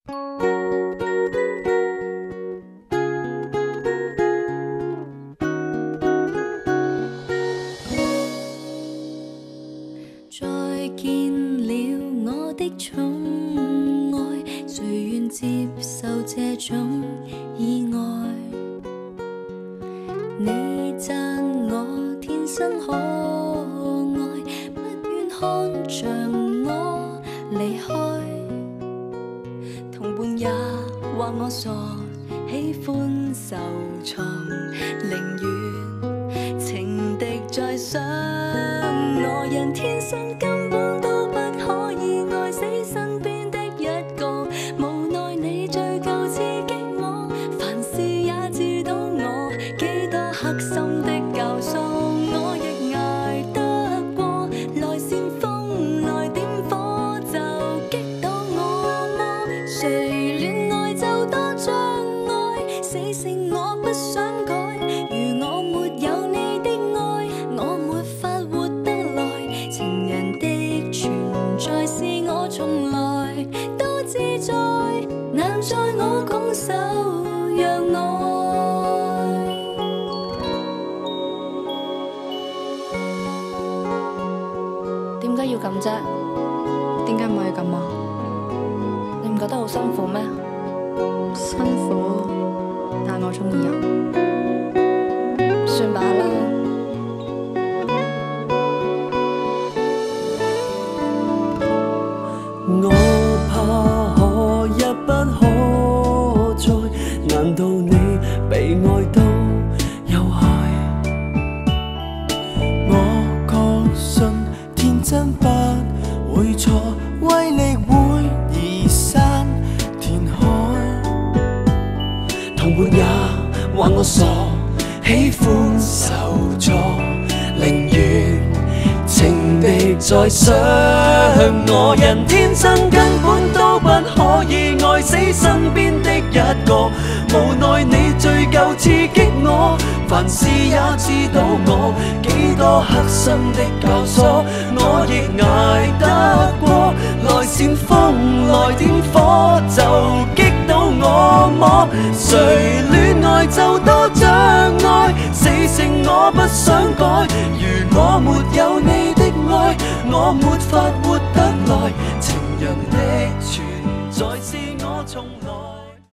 再見了我的寵愛，誰願接受這種意外？你讚我天生可愛，不願看着我離開。同伴也話我傻，喜歡受創，寧願情敵在想我。人天生根本都不可以愛死身邊的一個，無奈你最夠刺激我，凡事也知道我幾多黑心的教唆，我亦捱得過。來煽風來點火就擊倒我麼？誰戀愛就多障礙，死性我不想改。如我沒有你的愛，我沒法活得來。情人的存在是我從來都自在，難在我拱手讓愛。點解要咁啫？點解唔可以咁啊？你唔覺得好辛苦咩？辛苦，但我中意啊。算罷啦。我怕可一不可再，難道你被愛都有害？我確信天真不會錯，威力會移山填海。同伴也話我傻，喜歡受挫，寧願情敵在想我。人天生根本都不可以愛死身邊的一個，無奈你最夠刺激我，凡事也知道我幾多黑心的教唆，我亦捱得過。來煽風來點火就擊倒我麼？誰戀愛就多障礙，死性我不想改。如我沒有你的愛，我沒法活得來。情人的存在是我從